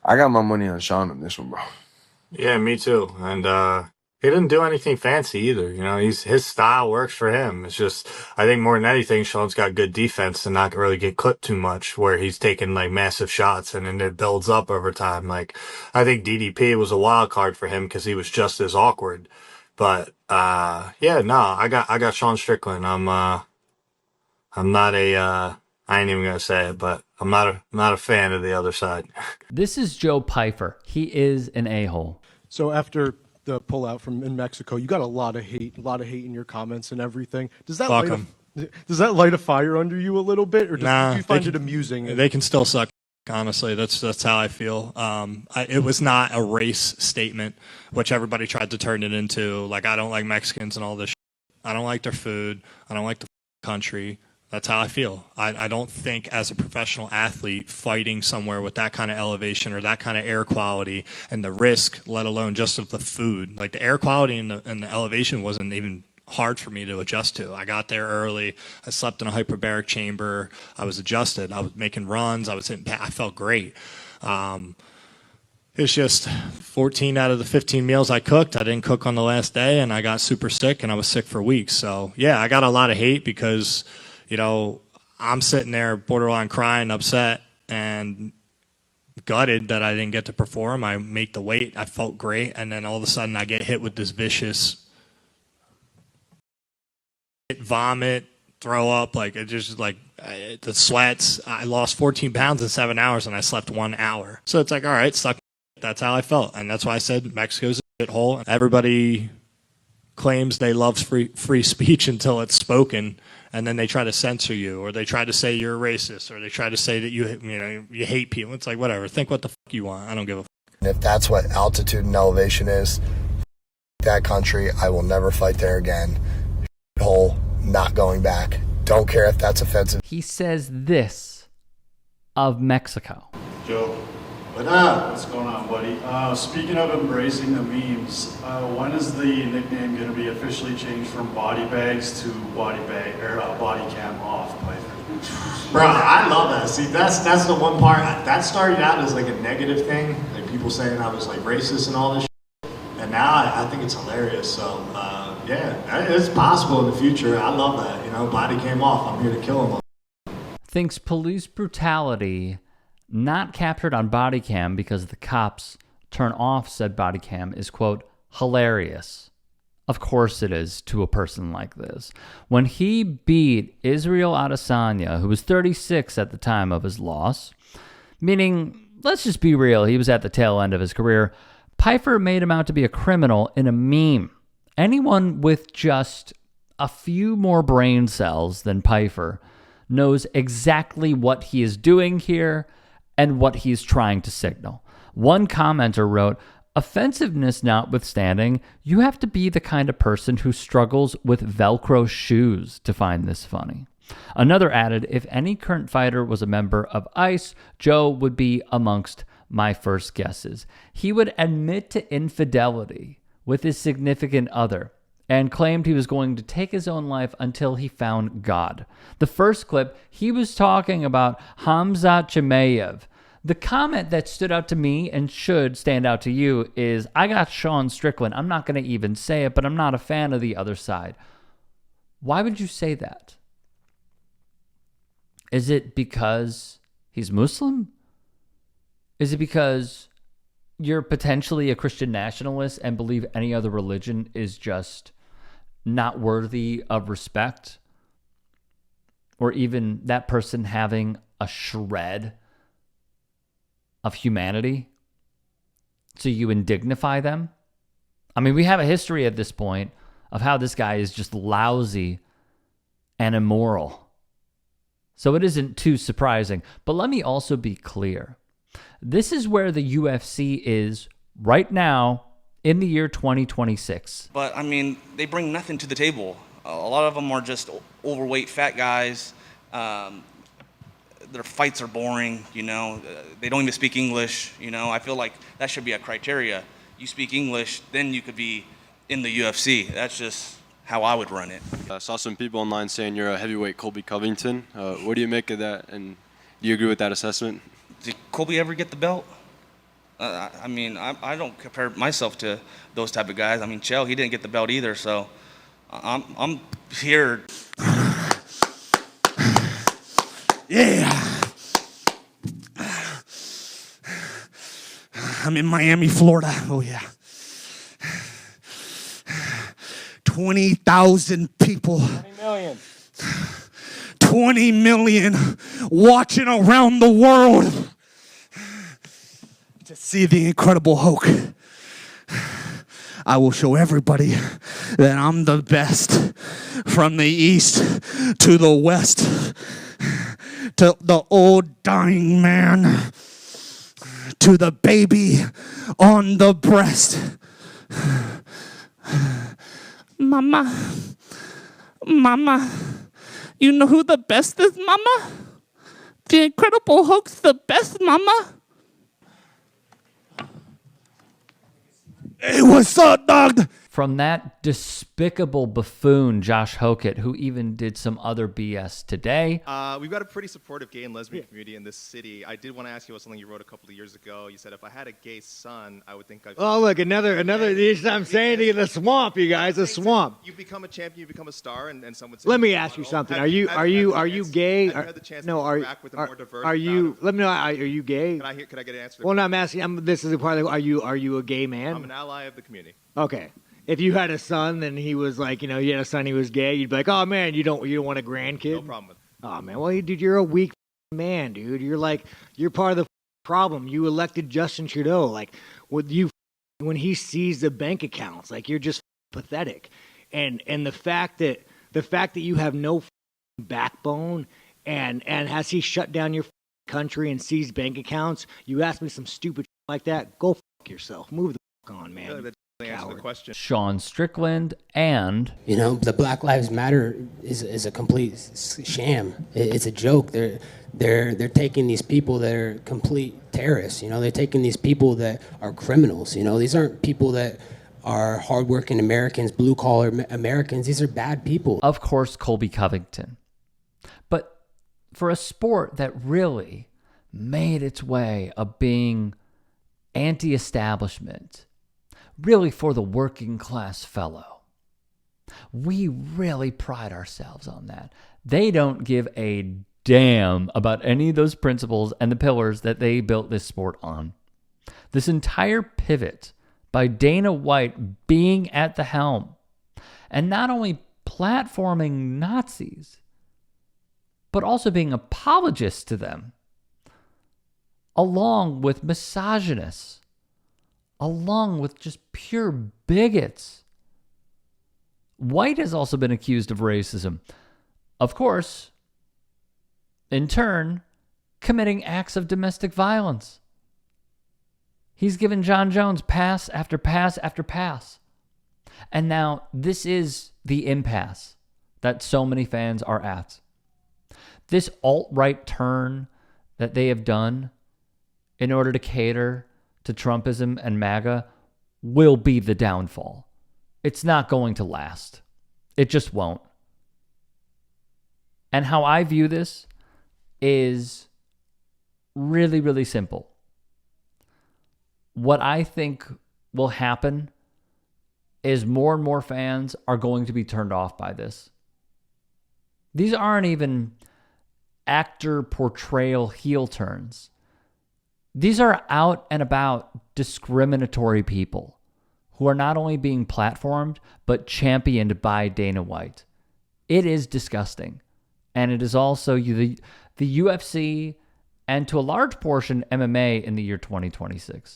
I got my money on Sean on this one, bro. Yeah, me too. And he didn't do anything fancy either. You know, his style works for him. It's just I think more than anything, Sean's got good defense to not really get clipped too much, where he's taking like massive shots and then it builds up over time. Like I think DDP was a wild card for him because he was just as awkward. But yeah, no, I got Sean Strickland. I'm not a I ain't even gonna say it, but I'm not a fan of the other side. This is Joe Pyfer. He is an a-hole. So after the pullout from in Mexico, you got a lot of hate in your comments and everything. Does that Fuck light 'em. does that light a fire under you a little bit, or Nah, do you find it amusing? They can still suck. Honestly, that's how I feel. It was not a race statement, which everybody tried to turn it into. Like, I don't like Mexicans and all this. I don't like their food. I don't like the country. That's how I feel. I don't think as a professional athlete fighting somewhere with that kind of elevation or that kind of air quality and the risk, let alone just of the food, like the air quality and the elevation wasn't even hard for me to adjust to. I got there early. I slept in a hyperbaric chamber. I was adjusted. I was making runs. I felt great. It's just 14 out of the 15 meals I cooked, I didn't cook on the last day, and I got super sick, and I was sick for weeks. So, yeah, I got a lot of hate because, you know, I'm sitting there borderline crying, upset, and gutted that I didn't get to perform. I make the weight. I felt great, and then all of a sudden I get hit with this vicious vomit, throw up, like it just like the sweats. I lost 14 pounds in 7 hours, and I slept 1 hour. So it's like, all right, suck. That's how I felt, and that's why I said Mexico's a shithole. Everybody claims they love free speech until it's spoken, and then they try to censor you, or they try to say you're a racist, or they try to say that you hate people. It's like, whatever. Think what the fuck you want. I don't give a fuck. If that's what altitude and elevation is, that country, I will never fight there again. Hole, not going back. Don't care if that's offensive. He says this of Mexico. Joe, what's going on, buddy? Speaking of embracing the memes, when is the nickname going to be officially changed from body bags to body cam off, Pyfer? Bro, I love that. See, that's the one part that started out as like a negative thing, like people saying I was like racist and all this shit. And now I think it's hilarious. So yeah, it's possible in the future. I love that. You know, body came off. I'm here to kill him. Thinks police brutality not captured on body cam because the cops turn off said body cam is, quote, hilarious. Of course it is to a person like this. When he beat Israel Adesanya, who was 36 at the time of his loss, meaning, let's just be real, he was at the tail end of his career, Pyfer made him out to be a criminal in a meme. Anyone with just a few more brain cells than Pyfer knows exactly what he is doing here and what he's trying to signal. One commenter wrote, offensiveness notwithstanding, you have to be the kind of person who struggles with Velcro shoes to find this funny. Another added, if any current fighter was a member of ICE, Joe would be amongst my first guesses. He would admit to infidelity with his significant other and claimed he was going to take his own life until he found God. The first clip, he was talking about Khamzat Chimaev. The comment that stood out to me and should stand out to you is, I got Sean Strickland. I'm not going to even say it, but I'm not a fan of the other side. Why would you say that? Is it because he's Muslim? Is it because you're potentially a Christian nationalist and believe any other religion is just not worthy of respect? Or even that person having a shred of humanity? So you indignify them? I mean, we have a history at this point of how this guy is just lousy and immoral. So it isn't too surprising. But let me also be clear. This is where the UFC is right now in the year 2026. But, I mean, they bring nothing to the table. A lot of them are just overweight, fat guys. Their fights are boring, you know. They don't even speak English, you know. I feel like that should be a criteria. You speak English, then you could be in the UFC. That's just how I would run it. I saw some people online saying you're a heavyweight Colby Covington. What do you make of that, and do you agree with that assessment? Did Colby ever get the belt? I mean, I don't compare myself to those type of guys. I mean, Chael, he didn't get the belt either, so I'm here. Yeah. I'm in Miami, Florida. Oh, yeah. 20,000 people. 20 million. 20 million watching around the world to see the Incredible Hulk. I will show everybody that I'm the best, from the east to the west, to the old dying man, to the baby on the breast. Mama, you know who the best is, Mama? The Incredible Hulk's the best, Mama. Hey, what's up, dog? From that despicable buffoon, Josh Hokett, who even did some other BS today. We've got a pretty supportive gay and lesbian community in this city. I did want to ask you about something you wrote a couple of years ago. You said, if I had a gay son, I would think I'd... Oh, look, another. I'm saying to you, the swamp, you guys, the swamp. You become a champion, you become a star, and someone says... Let me ask you something. Are you gay? Have you had the chance to interact with a more diverse... Are you... Let me know, are you gay? Can I get an answer? Well, no, I'm asking, this is a part of, are you a gay man? I'm an ally of the community. Okay. If you had a son and he was like, you had a son, he was gay, you'd be like, oh man, you don't want a grandkid? No problem with it. Oh man, well, dude, you're a weak man, dude. You're part of the problem. You elected Justin Trudeau. Like, when he sees the bank accounts, like, you're just pathetic. And the fact that you have no backbone, and has he shut down your country and seized bank accounts? You ask me some stupid like that, go yourself. Move the on, man. Really, answer the question. Sean Strickland and... the Black Lives Matter is a complete sham. It's a joke. They're taking these people that are complete terrorists. They're taking these people that are criminals. These aren't people that are hardworking Americans, blue-collar Americans. These are bad people. Of course, Colby Covington. But for a sport that really made its way of being anti-establishment, really for the working class fellow, we really pride ourselves on that. They don't give a damn about any of those principles and the pillars that they built this sport on. This entire pivot by Dana White being at the helm and not only platforming Nazis, but also being apologists to them, along with misogynists, along with just pure bigots. White has also been accused of racism. Of course, in turn, committing acts of domestic violence. He's given John Jones pass after pass after pass. And now this is the impasse that so many fans are at. This alt-right turn that they have done in order to cater to Trumpism and MAGA will be the downfall. It's not going to last. It just won't. And how I view this is really, really simple. What I think will happen is more and more fans are going to be turned off by this. These aren't even actor portrayal heel turns. These are out and about discriminatory people who are not only being platformed, but championed by Dana White. It is disgusting. And it is also the UFC and to a large portion MMA in the year 2026.